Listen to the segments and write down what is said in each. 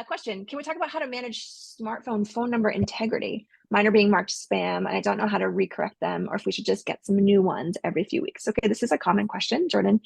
Question. Can we talk about how to manage smartphone phone number integrity? Mine are being marked spam, and I don't know how to recorrect them, or if we should just get some new ones every few weeks. Okay, this is a common question. Jordan,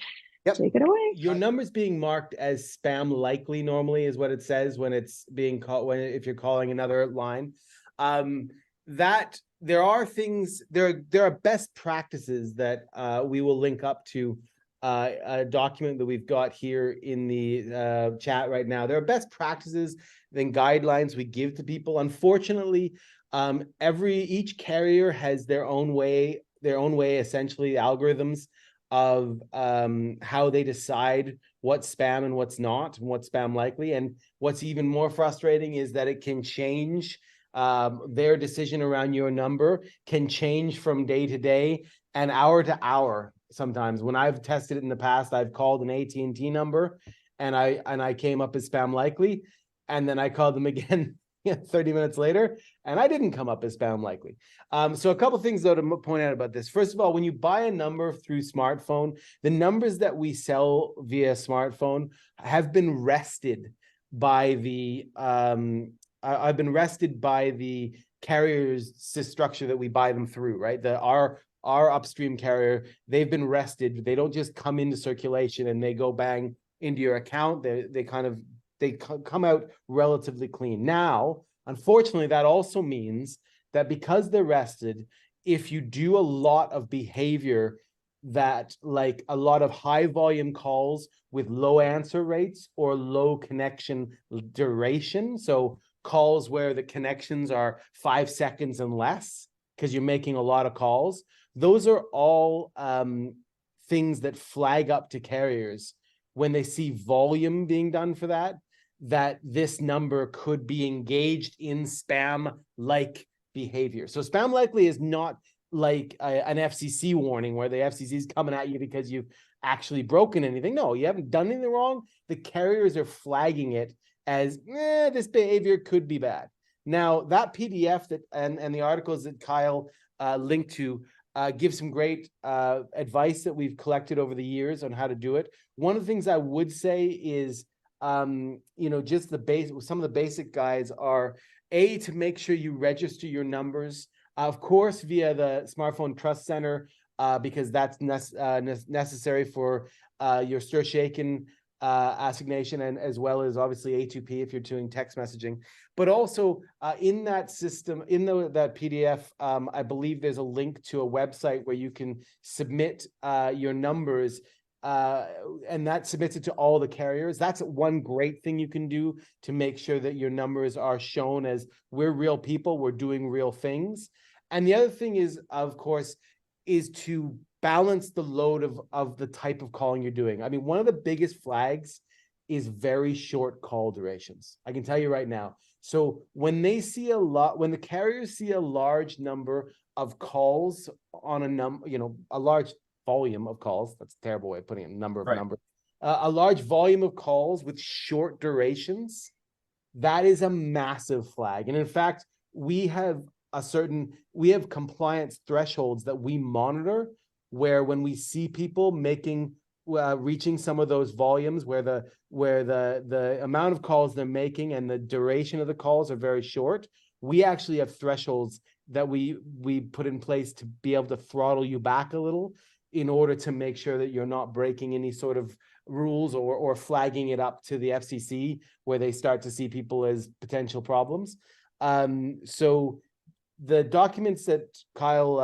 Yep. take it away. Your number's being marked as spam likely normally is what it says when it's being called, if you're calling another line. That there are things, there are best practices that we will link up to a document that we've got here in the chat right now. There are best practices and guidelines we give to people. Unfortunately, each carrier has their own way, essentially algorithms of how they decide what's spam and what's not, and what's spam likely. And what's even more frustrating is that it can change. Their decision around your number can change from day to day and hour to hour. Sometimes when I've tested it in the past, I've called an AT&T number and I came up as spam likely, and then I called them again 30 minutes later, and I didn't come up as spam likely. So a couple things though to point out about this. First of all, when you buy a number through smartphone, the numbers that we sell via smartphone have been rested by the I've been rested by the carrier's structure that we buy them through, right? Our upstream carrier, they've been rested. They don't just come into circulation and they go bang into your account. They come out relatively clean. Now, unfortunately, that also means that because they're rested, if you do a lot of behavior that, like a lot of high volume calls with low answer rates or low connection duration, so calls where the connections are 5 seconds and less because you're making a lot of calls, those are all things that flag up to carriers when they see volume being done for that this number could be engaged in spam-like behavior. So spam likely is not like an FCC warning where the FCC is coming at you because you've actually broken anything. No, you haven't done anything wrong. The carriers are flagging it as this behavior could be bad. Now, that PDF that and the articles that Kyle linked to give some great advice that we've collected over the years on how to do it. One of the things I would say is, just some of the basic guides are to make sure you register your numbers, of course, via the Smartphone Trust Center, because that's necessary for your Stir-Shaken assignation, and as well as obviously A2P if you're doing text messaging. But also in that system, that PDF, I believe there's a link to a website where you can submit your numbers, and that submits it to all the carriers. That's one great thing you can do to make sure that your numbers are shown as we're real people, we're doing real things. And the other thing is, of course, is to balance the load of the type of calling you're doing. I mean, one of the biggest flags is very short call durations. I can tell you right now. So when they see when the carriers see a large number of calls on a large volume of calls, that's a terrible way of putting it, number, a large volume of calls with short durations, that is a massive flag. And in fact, we have compliance thresholds that we monitor, where when we see people reaching some of those volumes where the amount of calls they're making and the duration of the calls are very short, we actually have thresholds that we put in place to be able to throttle you back a little in order to make sure that you're not breaking any sort of rules or flagging it up to the FCC where they start to see people as potential problems. So the documents that Kyle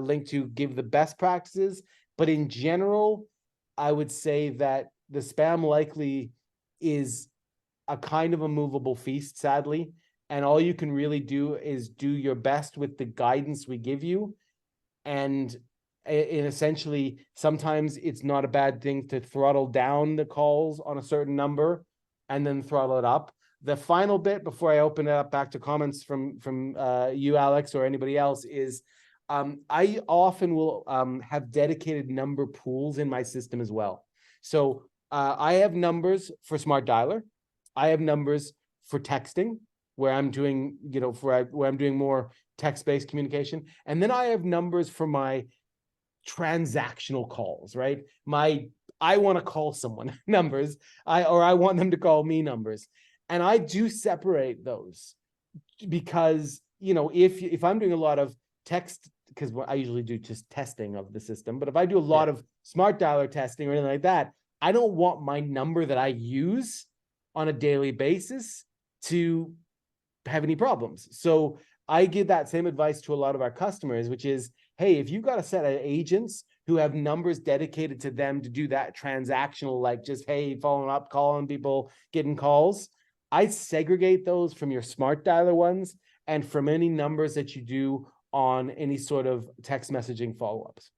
linked to give the best practices, but in general, I would say that the spam likely is a kind of a movable feast, sadly, and all you can really do is do your best with the guidance we give you. And essentially, sometimes it's not a bad thing to throttle down the calls on a certain number and then throttle it up. The final bit before I open it up back to comments from you, Alex, or anybody else is I often will have dedicated number pools in my system as well. So I have numbers for Smart Dialer. I have numbers for texting, where I'm doing, where I'm doing more text-based communication. And then I have numbers for my transactional calls, right? I want to call someone numbers, or I want them to call me numbers. And I do separate those because, if I'm doing a lot of text, because I usually do just testing of the system, but if I do a lot of smart dialer testing or anything like that, I don't want my number that I use on a daily basis to have any problems. So I give that same advice to a lot of our customers, which is, hey, if you've got a set of agents who have numbers dedicated to them to do that transactional, like just, hey, following up, calling people, getting calls, I segregate those from your smart dialer ones and from any numbers that you do on any sort of text messaging follow-ups.